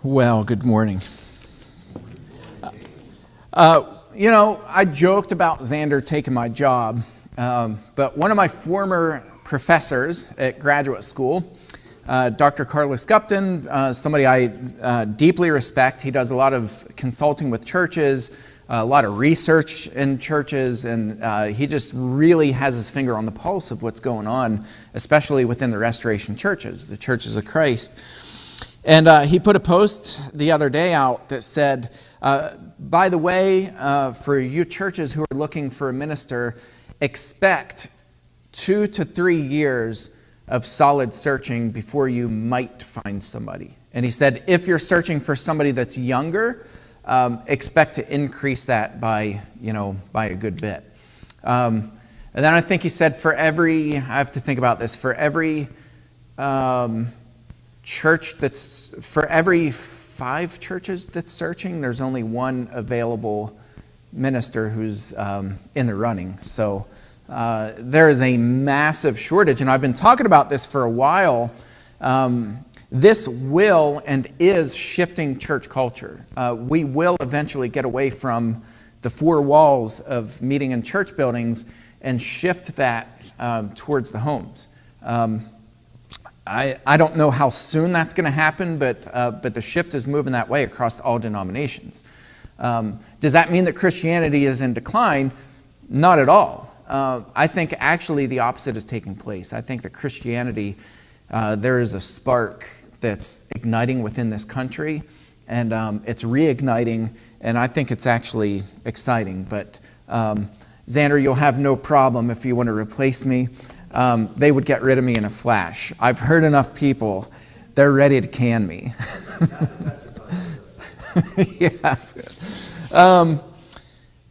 Well, good morning. I joked about Xander taking my job, but one of my former professors at graduate school, Dr. Carlos Gupton, somebody I deeply respect. He does a lot of consulting with churches, a lot of research in churches, and he just really has his finger on the pulse of what's going on, especially within the Restoration churches, the churches of Christ. And he put a post the other day out that said, by the way, for you churches who are looking for a minister, expect 2 to 3 years of solid searching before you might find somebody. And he said, if you're searching for somebody that's younger, expect to increase that by a good bit. And then I think he said for every 5 churches that's searching, there's only one available minister who's in the running. So there is a massive shortage, and I've been talking about this for a while. This will and is shifting church culture. We will eventually get away from the 4 walls of meeting in church buildings and shift that towards the homes. I don't know how soon that's going to happen, but the shift is moving that way across all denominations. Does that mean that Christianity is in decline? Not at all. I think actually the opposite is taking place. I think that Christianity, there is a spark that's igniting within this country, and it's reigniting, and I think it's actually exciting. But Xander, you'll have no problem if you want to replace me. They would get rid of me in a flash. I've heard enough people, they're ready to can me. Yeah.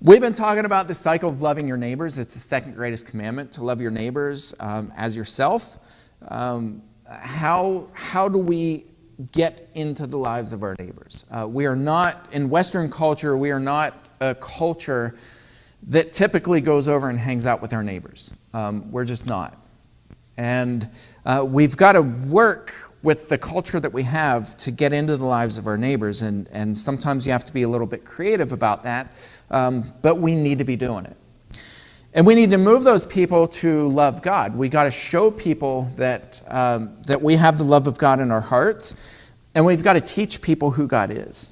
We've been talking about the cycle of loving your neighbors. It's the second greatest commandment, to love your neighbors as yourself. How do we get into the lives of our neighbors? We are not, in Western culture, we are not a culture that typically goes over and hangs out with our neighbors. We're just not. And we've got to work with the culture that we have to get into the lives of our neighbors. And sometimes you have to be a little bit creative about that. But we need to be doing it. And we need to move those people to love God. We got to show people that we have the love of God in our hearts. And we've got to teach people who God is.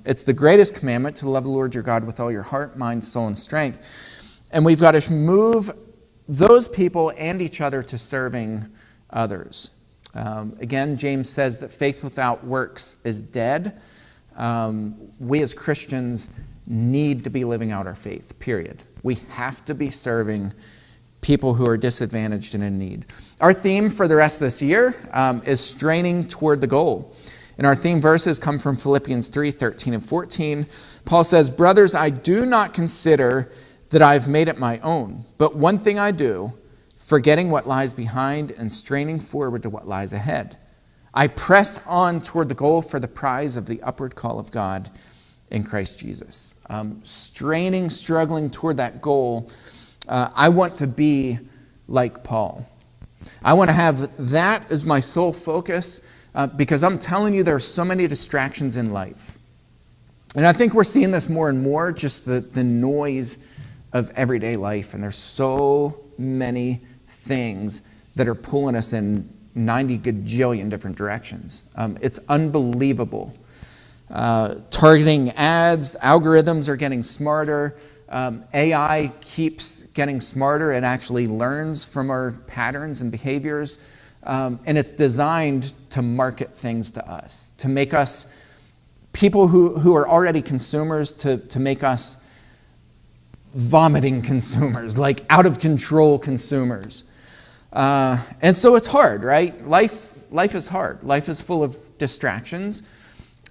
It's the greatest commandment to love the Lord your God with all your heart, mind, soul, and strength. And we've got to move those people and each other to serving others. Again, James says that faith without works is dead. We as Christians need to be living out our faith, period. We have to be serving people who are disadvantaged and in need. Our theme for the rest of this year is straining toward the goal. And our theme verses come from Philippians 3:13 and 14. Paul says, "Brothers, I do not consider that I've made it my own, but one thing I do, forgetting what lies behind and straining forward to what lies ahead. I press on toward the goal for the prize of the upward call of God in Christ Jesus." Struggling toward that goal. I want to be like Paul. I want to have that as my sole focus. Because I'm telling you, there are so many distractions in life. And I think we're seeing this more and more, just the noise of everyday life. And there's so many things that are pulling us in 90 gajillion different directions. It's unbelievable. Targeting ads, algorithms are getting smarter. AI keeps getting smarter. It actually learns from our patterns and behaviors. And it's designed to market things to us, to make us people who are already consumers, to make us vomiting consumers, like out of control consumers. And so it's hard, right? Life is hard. Life is full of distractions.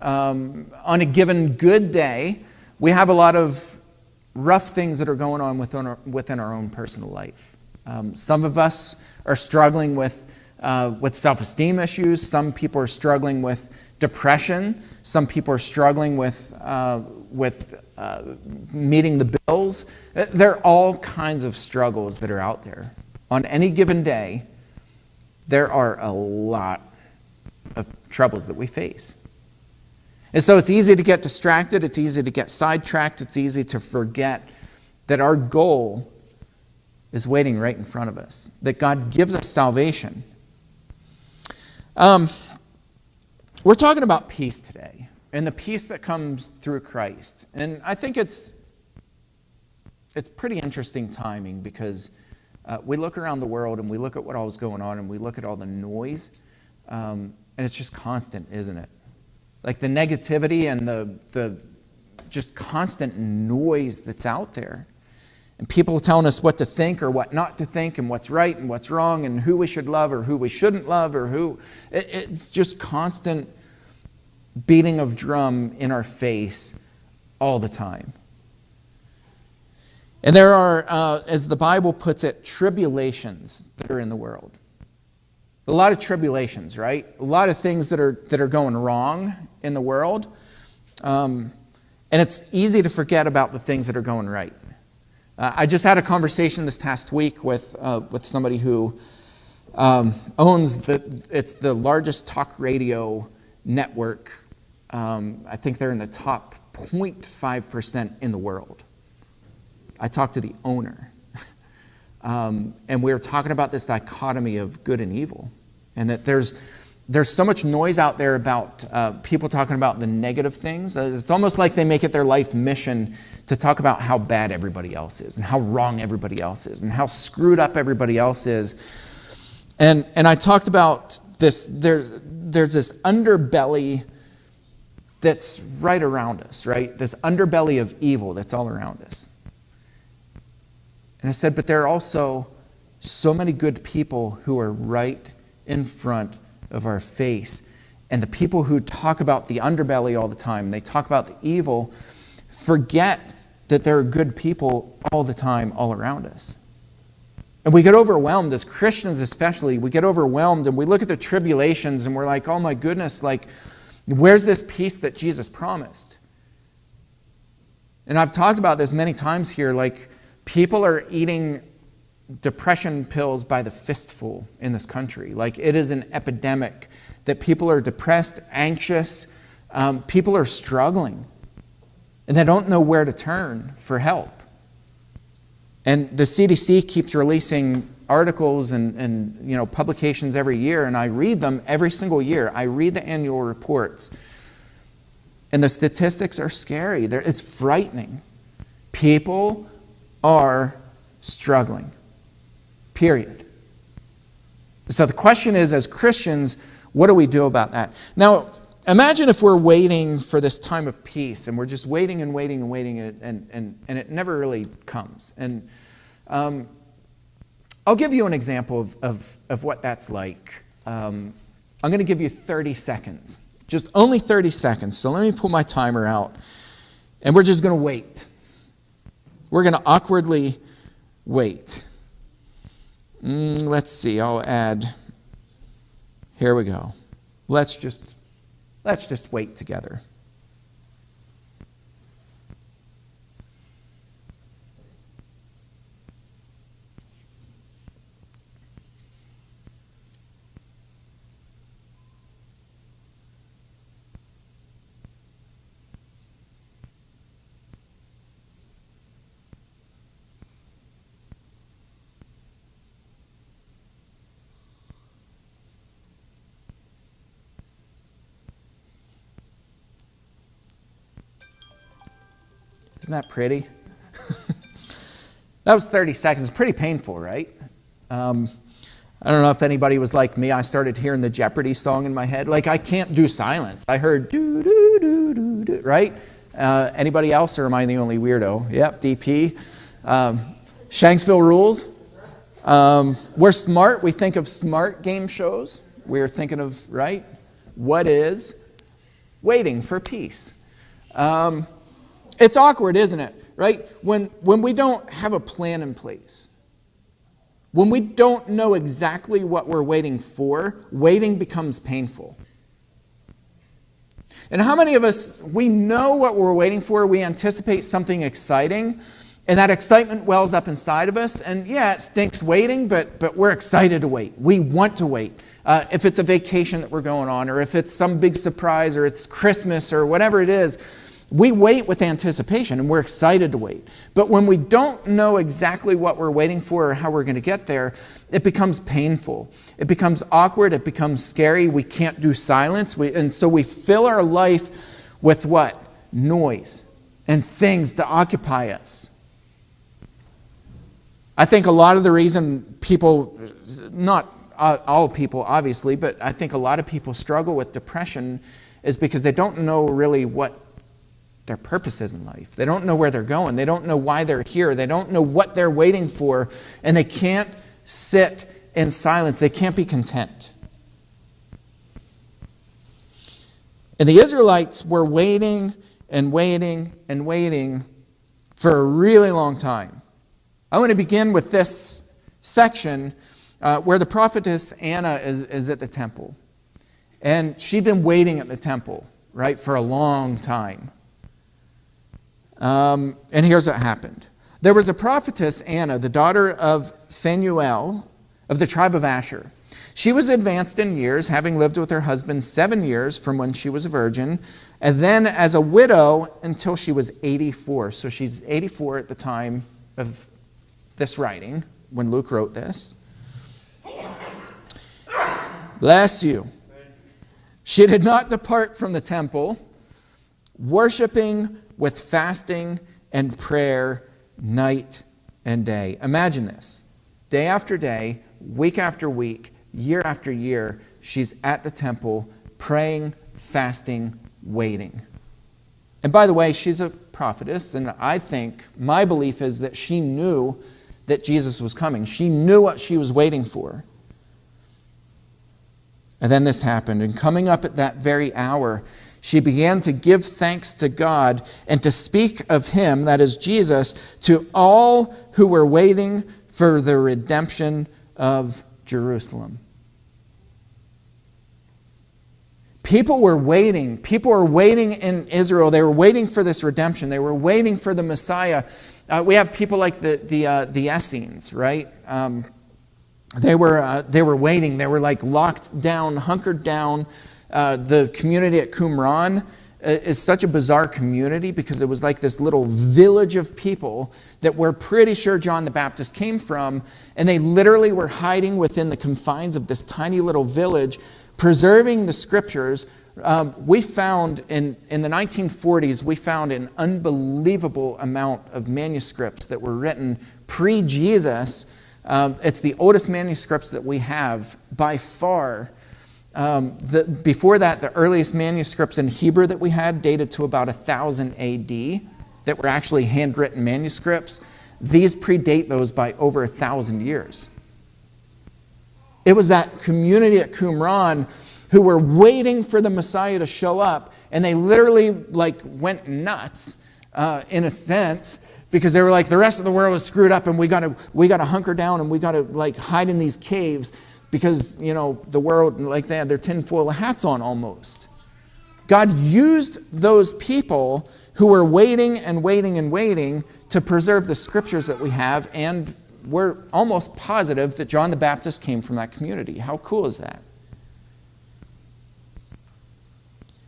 On a given good day, we have a lot of rough things that are going on within our own personal life. Some of us are struggling with self-esteem issues. Some people are struggling with depression. Some people are struggling with meeting the bills. There are all kinds of struggles that are out there. On any given day, there are a lot of troubles that we face. And so it's easy to get distracted. It's easy to get sidetracked. It's easy to forget that our goal is waiting right in front of us, that God gives us salvation. We're talking about peace today, and the peace that comes through Christ. And I think it's pretty interesting timing, because we look around the world and we look at what all is going on and we look at all the noise, and it's just constant, isn't it? Like the negativity and the just constant noise that's out there. And people telling us what to think or what not to think, and what's right and what's wrong, and who we should love or who we shouldn't love, or who. It's just constant beating of drum in our face all the time. And there are, as the Bible puts it, tribulations that are in the world. A lot of tribulations, right? A lot of things that are going wrong in the world. And it's easy to forget about the things that are going right. I just had a conversation this past week with somebody who owns it's the largest talk radio network. I think they're in the top 0.5% in the world. I talked to the owner, and we were talking about this dichotomy of good and evil, and that there's so much noise out there about people talking about the negative things. It's almost like they make it their life mission to talk about how bad everybody else is, and how wrong everybody else is, and how screwed up everybody else is. And I talked about this. There's this underbelly that's right around us, right? This underbelly of evil that's all around us. And I said, but there are also so many good people who are right in front of our face. And the people who talk about the underbelly all the time, they talk about the evil, forget that there are good people all the time all around us. And we get overwhelmed, as Christians especially, we get overwhelmed and we look at the tribulations and we're like, oh my goodness, like, where's this peace that Jesus promised? And I've talked about this many times here, like, people are eating depression pills by the fistful in this country. Like, it is an epidemic that people are depressed, anxious, people are struggling, and they don't know where to turn for help. And the CDC keeps releasing articles and publications every year, and I read them every single year. I read the annual reports, and the statistics are scary. It's frightening. People are struggling. Period. So the question is, as Christians, what do we do about that? Now, imagine if we're waiting for this time of peace, and we're just waiting and waiting and waiting, and it never really comes. And I'll give you an example of what that's like. I'm going to give you 30 seconds. Just only 30 seconds. So let me pull my timer out, and we're just going to wait. We're going to awkwardly wait. Let's see. I'll add. Here we go. Let's just wait together. Isn't that pretty? That was 30 seconds. It's pretty painful, right? I don't know if anybody was like me. I started hearing the Jeopardy song in my head. Like, I can't do silence. I heard do, do, do, do, do, right? Anybody else, or am I the only weirdo? Yep, DP. Shanksville rules. We're smart. We think of smart game shows. We're thinking of, right? What is waiting for peace? It's awkward, isn't it? Right? When we don't have a plan in place, when we don't know exactly what we're waiting for, waiting becomes painful. And how many of us, we know what we're waiting for, we anticipate something exciting, And that excitement wells up inside of us. And yeah, it stinks waiting, but we're excited to wait. We want to wait. If it's a vacation that we're going on, or if it's some big surprise, or it's Christmas, or whatever it is, we wait with anticipation, and we're excited to wait. But when we don't know exactly what we're waiting for or how we're going to get there, it becomes painful. It becomes awkward. It becomes scary. We can't do silence. And so we fill our life with what? Noise and things to occupy us. I think a lot of the reason people, not all people obviously, but I think a lot of people struggle with depression is because they don't know really what their purpose is in life. They don't know where they're going. They don't know why they're here. They don't know what they're waiting for, and they can't sit in silence. They can't be content. And the Israelites were waiting and waiting and waiting for a really long time. I want to begin with this section where the prophetess Anna is at the temple. And she'd been waiting at the temple, right, for a long time. And here's what happened. There was a prophetess, Anna, the daughter of Phanuel of the tribe of Asher. She was advanced in years, having lived with her husband 7 years from when she was a virgin, and then as a widow until she was 84. So she's 84 at the time of this writing, when Luke wrote this. Bless you. She did not depart from the temple, worshiping with fasting and prayer night and day. Imagine this. Day after day, week after week, year after year, she's at the temple praying, fasting, waiting. And by the way, she's a prophetess, and I think my belief is that she knew that Jesus was coming. She knew what she was waiting for. And then this happened. And coming up at that very hour, she began to give thanks to God and to speak of Him, that is Jesus, to all who were waiting for the redemption of Jerusalem. People were waiting. People were waiting in Israel. They were waiting for this redemption. They were waiting for the Messiah. We have people like the Essenes, right? They were waiting. They were like locked down, hunkered down. The community at Qumran is such a bizarre community because it was like this little village of people that we're pretty sure John the Baptist came from, and they literally were hiding within the confines of this tiny little village, preserving the scriptures. We found in the 1940s, we found an unbelievable amount of manuscripts that were written pre-Jesus. It's the oldest manuscripts that we have by far. Before that, the earliest manuscripts in Hebrew that we had dated to about 1000 AD that were actually handwritten manuscripts. These predate those by over 1,000 years. It was that community at Qumran who were waiting for the Messiah to show up, and they literally went nuts in a sense, because they were like, the rest of the world was screwed up, and we got to hunker down, and we got to hide in these caves because the world, they had their tinfoil hats on almost. God used those people who were waiting and waiting and waiting to preserve the scriptures that we have, and we're almost positive that John the Baptist came from that community. How cool is that?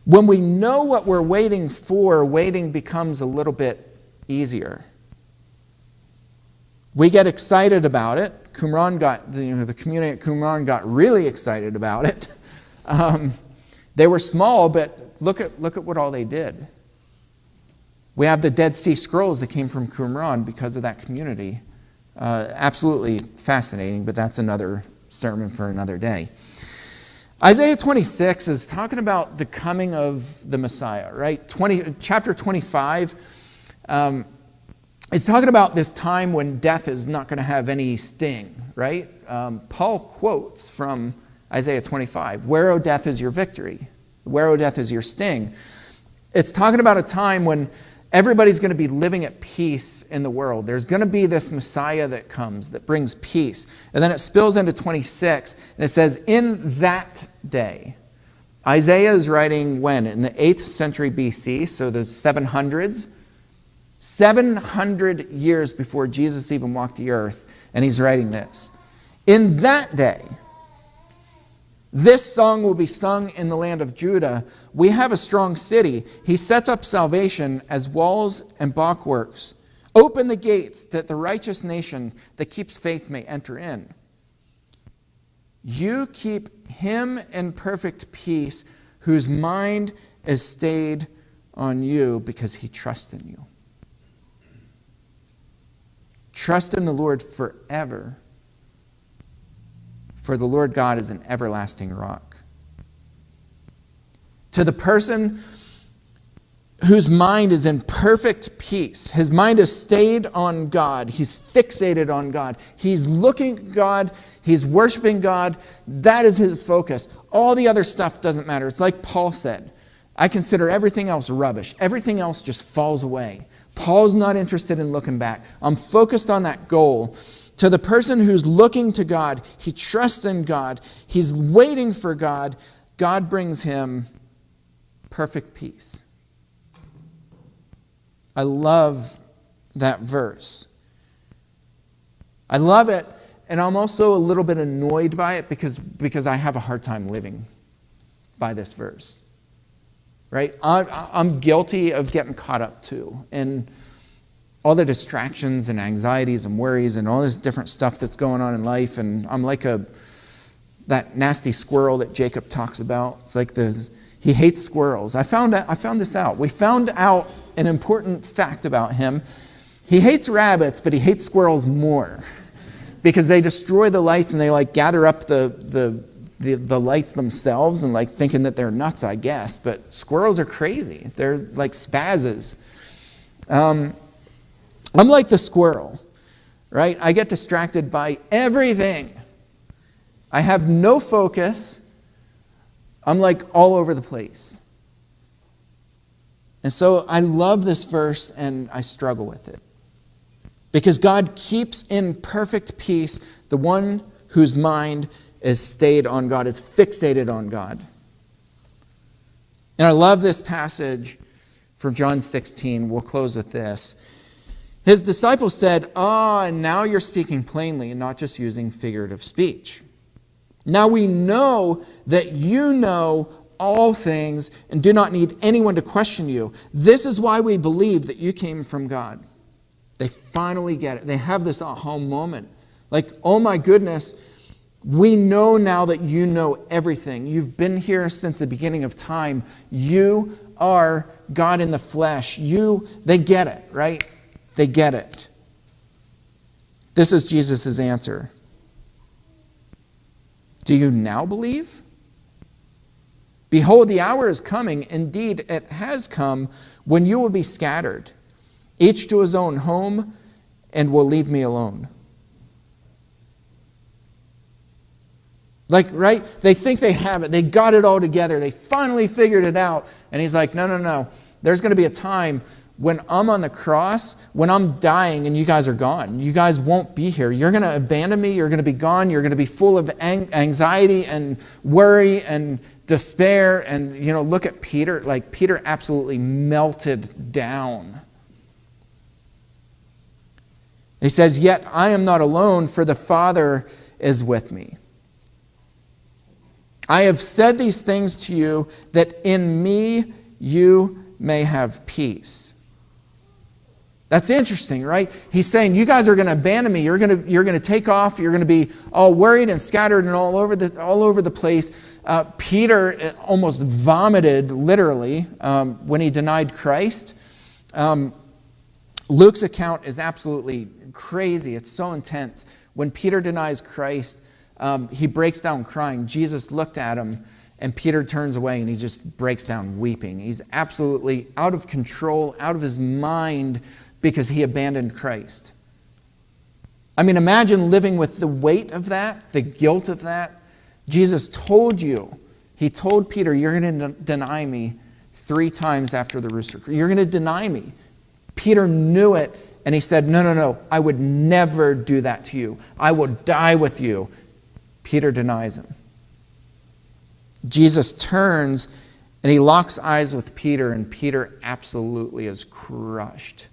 When we know what we're waiting for, waiting becomes a little bit easier. We get excited about it. The community at Qumran got really excited about it. They were small, but look at what all they did. We have the Dead Sea Scrolls that came from Qumran because of that community. Absolutely fascinating, but that's another sermon for another day. Isaiah 26 is talking about the coming of the Messiah, right? Chapter 25, it's talking about this time when death is not going to have any sting, right? Paul quotes from Isaiah 25, "Where, O death, is your victory? Where, O death, is your sting?" It's talking about a time when everybody's going to be living at peace in the world. There's going to be this Messiah that comes, that brings peace. And then it spills into 26, and it says, "In that day." Isaiah is writing when? In the 8th century BC, so the 700s. 700 years before Jesus even walked the earth, and he's writing this. In that day, this song will be sung in the land of Judah. We have a strong city. He sets up salvation as walls and bulwarks. Open the gates that the righteous nation that keeps faith may enter in. You keep him in perfect peace, whose mind is stayed on you because he trusts in you. Trust in the Lord forever, for the Lord God is an everlasting rock. To the person whose mind is in perfect peace, his mind is stayed on God, he's fixated on God, he's looking at God, he's worshiping God, that is his focus. All the other stuff doesn't matter. It's like Paul said, I consider everything else rubbish. Everything else just falls away. Paul's not interested in looking back. I'm focused on that goal. To the person who's looking to God, he trusts in God, he's waiting for God, God brings him perfect peace. I love that verse. I love it, and I'm also a little bit annoyed by it because I have a hard time living by this verse. Right? I'm guilty of getting caught up too. And all the distractions and anxieties and worries and all this different stuff that's going on in life. And I'm like that nasty squirrel that Jacob talks about. It's like he hates squirrels. I found this out. We found out an important fact about him. He hates rabbits, but he hates squirrels more because they destroy the lights and they like gather up the lights themselves and like thinking that they're nuts, I guess. But squirrels are crazy. They're like spazzes. I'm like the squirrel, right? I get distracted by everything. I have no focus. I'm like all over the place. And so I love this verse and I struggle with it. Because God keeps in perfect peace the one whose mind is stayed on God, is fixated on God. And I love this passage from John 16. We'll close with this. His disciples said, now you're speaking plainly and not just using figurative speech. Now we know that you know all things and do not need anyone to question you. This is why we believe that you came from God. They finally get it. They have this aha moment. Like, oh my goodness, we know now that you know everything. You've been here since the beginning of time. You are God in the flesh. They get it, right? They get it. This is Jesus' answer. Do you now believe? Behold, the hour is coming. Indeed, it has come when you will be scattered, each to his own home, and will leave me alone. Like, right? They think they have it. They got it all together. They finally figured it out. And he's like, no. There's going to be a time when I'm on the cross, when I'm dying and you guys are gone. You guys won't be here. You're going to abandon me. You're going to be gone. You're going to be full of anxiety and worry and despair. And, look at Peter. Like, Peter absolutely melted down. He says, yet I am not alone, for the Father is with me. I have said these things to you, that in me you may have peace. That's interesting, right? He's saying, you guys are going to abandon me. You're going to take off. You're going to be all worried and scattered and all over the place. Peter almost vomited, literally, when he denied Christ. Luke's account is absolutely crazy. It's so intense. When Peter denies Christ, he breaks down crying. Jesus looked at him, and Peter turns away, and he just breaks down weeping. He's absolutely out of control, out of his mind, because he abandoned Christ. I mean, imagine living with the weight of that, the guilt of that. Jesus told you, he told Peter, you're going to deny me 3 times after the rooster crew. You're going to deny me. Peter knew it, and he said, no, I would never do that to you. I will die with you. Peter denies him. Jesus turns and he locks eyes with Peter, and Peter absolutely is crushed.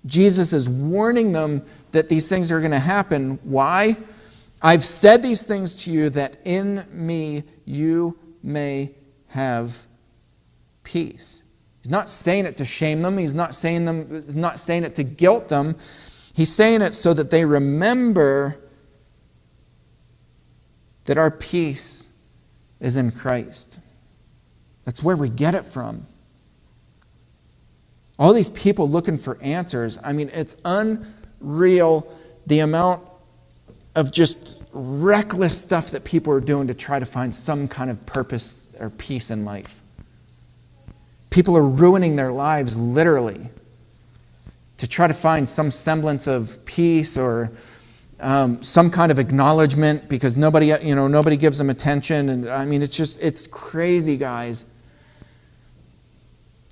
Jesus is warning them that these things are going to happen. Why? I've said these things to you that in me you may have peace. He's not saying it to shame them. He's not saying it to guilt them. He's saying it so that they remember that our peace is in Christ. That's where we get it from. All these people looking for answers. I mean, it's unreal the amount of just reckless stuff that people are doing to try to find some kind of purpose or peace in life. People are ruining their lives literally to try to find some semblance of peace or some kind of acknowledgement because nobody gives them attention. And I mean, it's crazy, guys.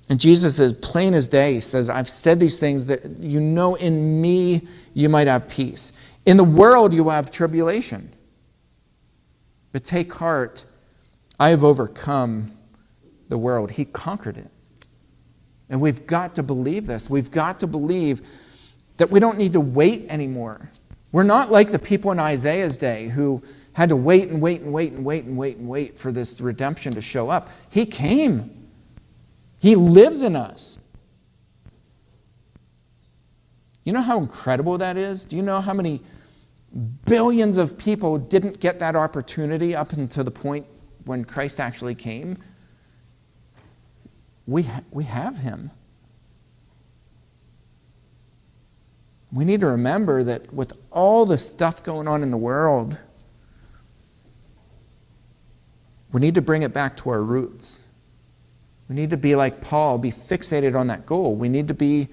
And Jesus is plain as day. He says, I've said these things that you know in me you might have peace. In the world you have tribulation. But take heart, I have overcome the world. He conquered it. And we've got to believe this. We've got to believe that we don't need to wait anymore. We're not like the people in Isaiah's day who had to wait and wait and wait and wait and wait and wait for this redemption to show up. He came. He lives in us. You know how incredible that is? Do you know how many billions of people didn't get that opportunity up until the point when Christ actually came? We have him. We need to remember that with all the stuff going on in the world, we need to bring it back to our roots. We need to be like Paul, be fixated on that goal. We need to be,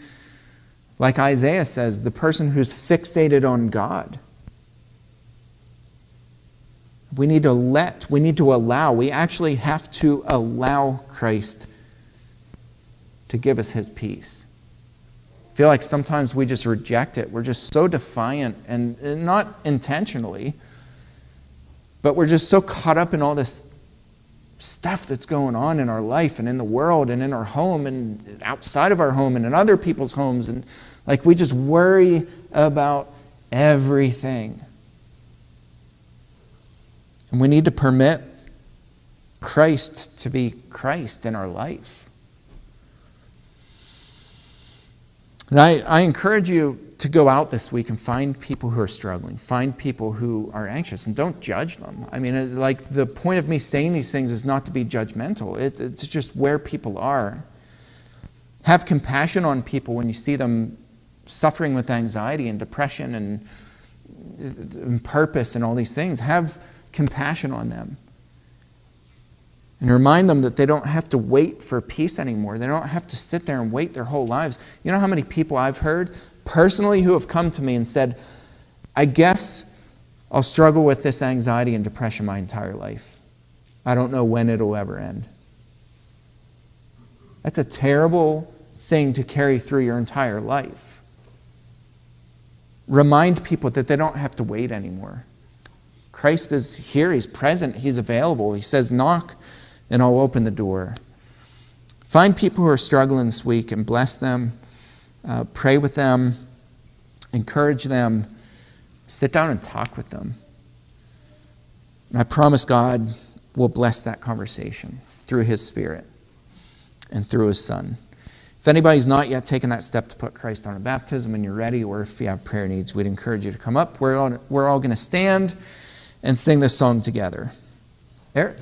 like Isaiah says, the person who's fixated on God. We need to allow, we actually have to allow Christ to give us his peace. I feel like sometimes we just reject it. We're just so defiant, and not intentionally, but we're just so caught up in all this stuff that's going on in our life and in the world and in our home and outside of our home and in other people's homes. And like we just worry about everything. And we need to permit Christ to be Christ in our life. And I encourage you to go out this week and find people who are struggling. Find people who are anxious and don't judge them. I mean, like the point of me saying these things is not to be judgmental. It's just where people are. Have compassion on people when you see them suffering with anxiety and depression and purpose and all these things. Have compassion on them. And remind them that they don't have to wait for peace anymore. They don't have to sit there and wait their whole lives. You know how many people I've heard personally who have come to me and said, I guess I'll struggle with this anxiety and depression my entire life. I don't know when it'll ever end. That's a terrible thing to carry through your entire life. Remind people that they don't have to wait anymore. Christ is here. He's present. He's available. He says, knock and I'll open the door. Find people who are struggling this week and bless them. Pray with them. Encourage them. Sit down and talk with them. And I promise God will bless that conversation through his Spirit and through his Son. If anybody's not yet taken that step to put Christ on a baptism and you're ready, or if you have prayer needs, we'd encourage you to come up. We're all going to stand and sing this song together. Eric?